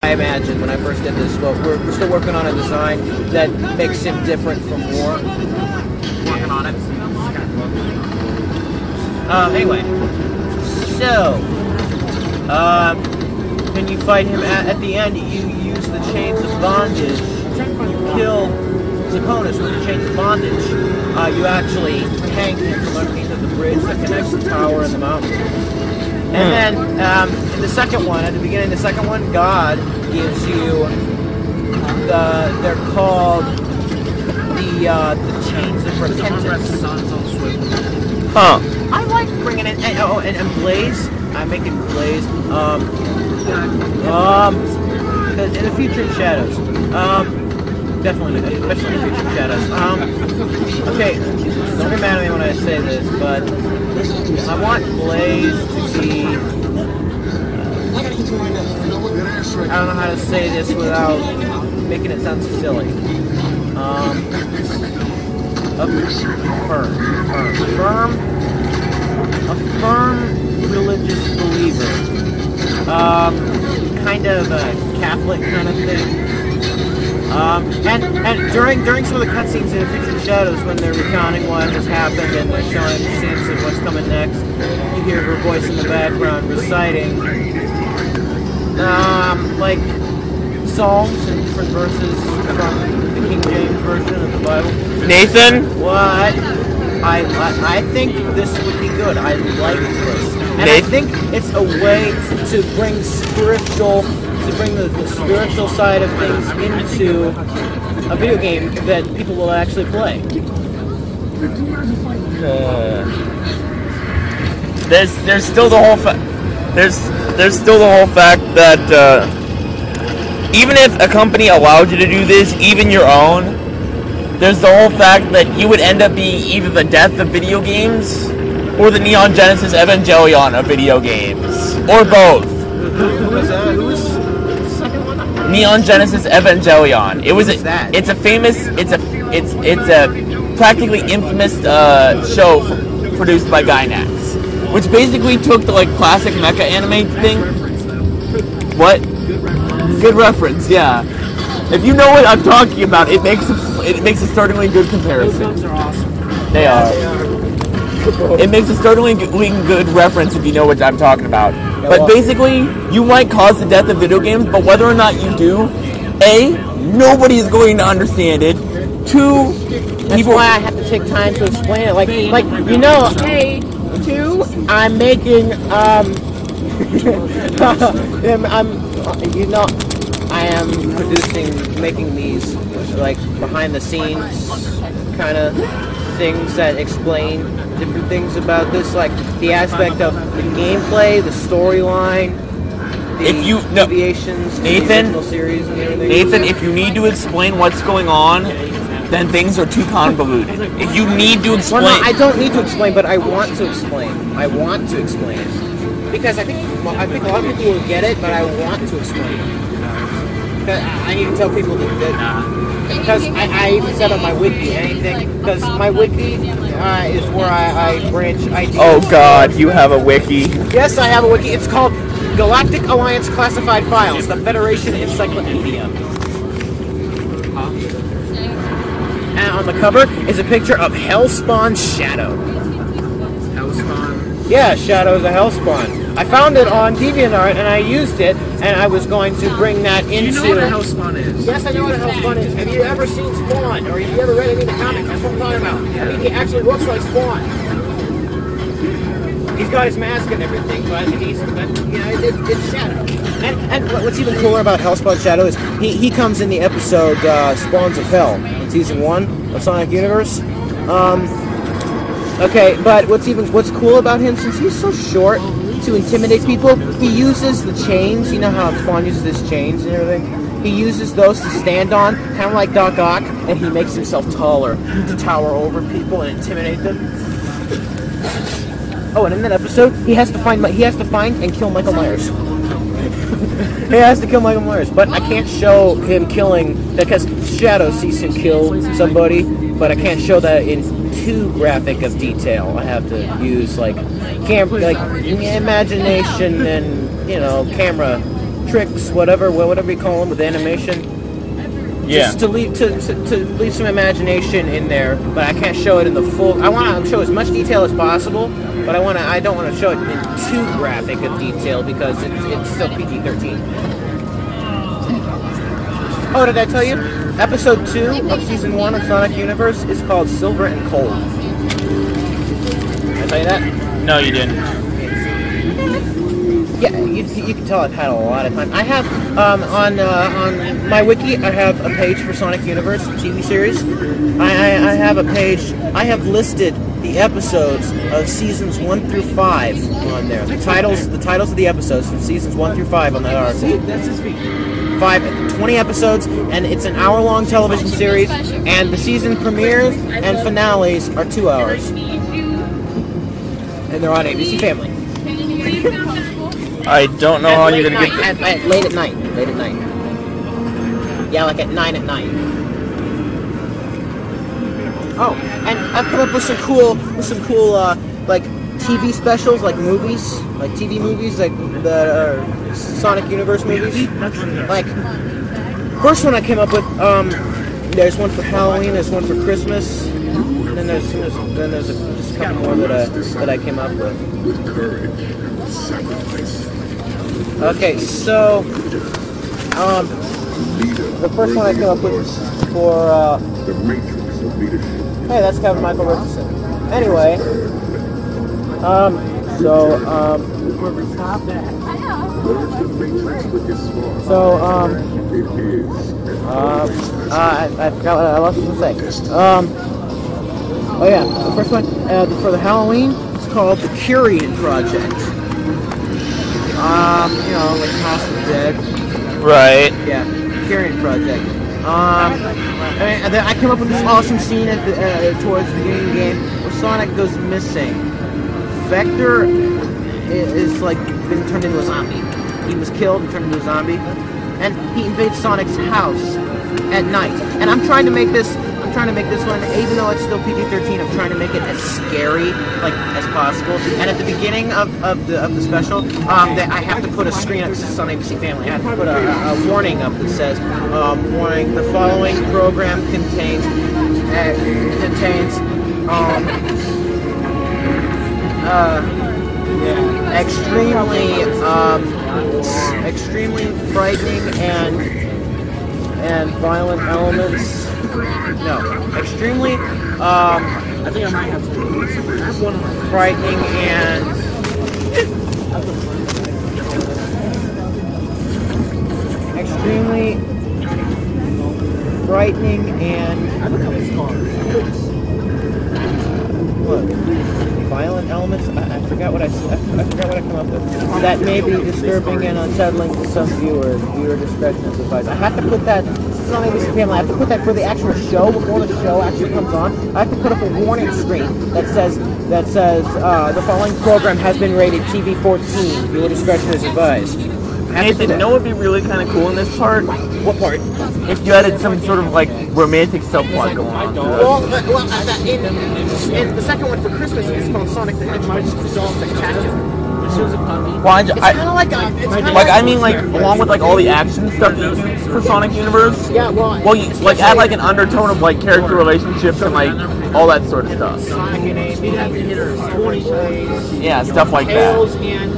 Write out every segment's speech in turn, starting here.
I imagined when I first did this, but we're still working on a design that makes him different from War. Working on it. Anyway, so when you fight him at the end, you use the chains of bondage. You kill his opponents with the chains of bondage. You actually hang him from underneath of the bridge that connects the tower and the mountain. And then in the second one, at the beginning of the second one, God gives you they're called the chains of repentance. Huh. I like bringing in and Blaze. I'm making Blaze. In the Future Shadows. Definitely, especially in the Future Shadows. Okay, don't get mad at me when I say this, but I want Blaze to be. I don't know how to say this without making it sound so silly. A firm religious believer. Kind of a Catholic kind of thing. And during some of the cutscenes in the Future Shadows, when they're recounting what has happened and they're showing scenes of what's coming next, you hear her voice in the background reciting, like psalms and different verses from the King James version of the Bible. Nathan? What? I think this would be good. I like this. And I think it's a way to bring the spiritual side of things into a video game that people will actually play. There's still the whole there's still the whole fact that even if a company allowed you to do this, even your own, there's the whole fact that you would end up being either the death of video games or the Neon Genesis Evangelion of video games, or both. Who was that? Who was the second one? Neon Genesis Evangelion. It's a practically infamous show produced by Gainax, which basically took the classic mecha anime thing. What? Good reference, yeah. If you know what I'm talking about, it makes a startlingly good comparison. Those are awesome. They are. It makes a startlingly good reference if you know what I'm talking about. But basically, you might cause the death of video games, but whether or not you do, A, nobody is going to understand it. 2, that's why I have to take time to explain it. I'm making I am making these behind the scenes kind of things that explain different things about this, like the aspect of the gameplay, the storyline, the deviations, Nathan, the original series, and everything. Nathan, if you need to explain what's going on, then things are too convoluted. If you need to explain, well, no, I don't need to explain, but I want to explain. Because I think a lot of people will get it, but I want to explain it. I need to tell people that because I even set up my wiki and anything, because my wiki is where I branch ideas. Oh God, you have a wiki. Yes, I have a wiki. It's called Galactic Alliance Classified Files, the Federation Encyclopedia. And on the cover is a picture of Hellspawn's Shadow. Hellspawn? Yeah, Shadow is a Hellspawn. I found it on DeviantArt and I used it, and I was going to bring that into... You know what a Hellspawn is? Yes, I know what a Hellspawn is. Have you ever seen Spawn? Or have you ever read any of the comics? That's what I'm talking about. I mean, he actually looks like Spawn. He's got his mask and everything, but it's Shadow. And what's even cooler about Hellspawn Shadow is he comes in the episode Spawns of Hell in Season 1 of Sonic Universe. Okay, but what's cool about him, since he's so short, to intimidate people, he uses the chains. You know how Spawn uses his chains and everything? He uses those to stand on, kind of like Doc Ock, and he makes himself taller to tower over people and intimidate them. Oh, and in that episode, he has to find and kill Michael Myers. He has to kill Michael Myers, but I can't show him killing, because Shadow sees him kill somebody, but I can't show that in too graphic of detail. I have to use imagination and camera tricks, whatever you call them with animation. Yeah. Just to leave some imagination in there, but I can't show it in the full. I want to show as much detail as possible, but I don't want to show it in too graphic of detail because it's still PG-13. Oh, did I tell you? Episode 2 of Season 1 of Sonic Universe is called Silver and Cold. Did I tell you that? No, you didn't. Yeah, you can tell I've had a lot of time. I have, on my wiki, I have a page for Sonic Universe, the TV series. I have a page, I have listed the episodes of Seasons 1 through 5 on there. The titles of the episodes from Seasons 1 through 5 on that article. That's his feet. 20 episodes, and it's an hour-long television series, and the season premieres and finales are 2 hours. And they're on ABC Family. I don't know how you're gonna get. Late at night. Yeah, like at 9 at night. Oh, and I've come up with some cool, like TV specials, like movies, like TV movies, like the Sonic Universe movies. Like, first one I came up with, there's one for Halloween, there's one for Christmas, and then there's just a couple more that I came up with. Okay, so the first one I came up with for hey, that's Kevin Michael Richardson. Anyway, I forgot what I was going to say. Oh yeah, the first one for the Halloween, it's called the Curian Project. Like House of the Dead. Right. Yeah, Curian Project. And then I came up with this awesome scene at towards the beginning of the game where Sonic goes missing. Vector is like been turned into a zombie. He was killed and turned into a zombie, and he invades Sonic's house at night. And I'm trying to make this one, even though it's still PG-13, I'm trying to make it as scary as possible. And at the beginning of the special, I have to put a screen up. This is on ABC Family. I have to put a warning up that says, "Warning: the following program contains extremely frightening and violent elements." No, extremely, I think I might have to. I have one of my frightening and extremely frightening and what? Violent elements. I forgot what I forgot what I come up with. That may be disturbing and unsettling to some viewers. Viewer discretion is advised. I have to put that. It's on ABC Family. I have to put that for the actual show before the show actually comes on. I have to put up a warning screen that says the following program has been rated TV-14. Viewer discretion is advised. Nathan, you know what would be really kind of cool in this part? What part? If you added some sort of romantic subplot going on. Well, in the second one for Christmas, it's called Sonic the Hedgehog Spectacular. Along with all the action stuff you do for Sonic Universe. Yeah, well, you add an undertone of character relationships and all that sort of stuff. Sonic and Amy, yeah, stuff like that. Tails and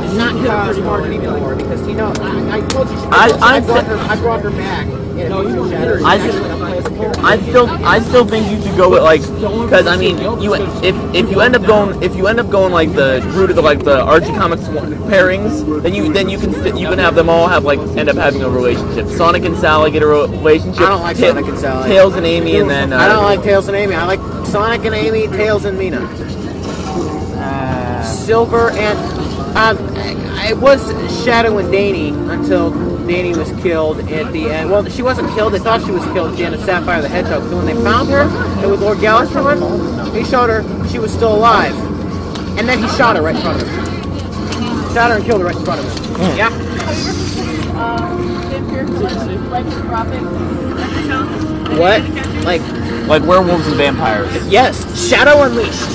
it's not Cars Martin anymore because I told you I brought her back. No, you don't matter. I still think you should go with because if you end up going the route of the Archie Comics pairings, then you can have them all end up having a relationship. Sonic and Sally get a relationship. I don't like Sonic and Sally. Tails and Amy, and then I don't like Tails and Amy. I like Sonic and Amy, Tails and Mina. Silver and it was Shadow and Danny until Danny was killed at the end. Well, she wasn't killed. They thought she was killed at the end of Sapphire the Hedgehog. So when they found her, and with Lord Galaxy, he showed her she was still alive. And then he shot her right in front of her. Shot her and killed her right in front of her. Yeah. What? Like werewolves and vampires. Yes. Shadow Unleashed.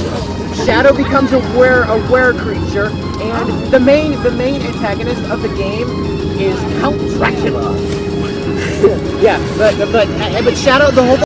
Shadow becomes a were creature, and the main antagonist of the game is Count Dracula. Yeah, but Shadow, the whole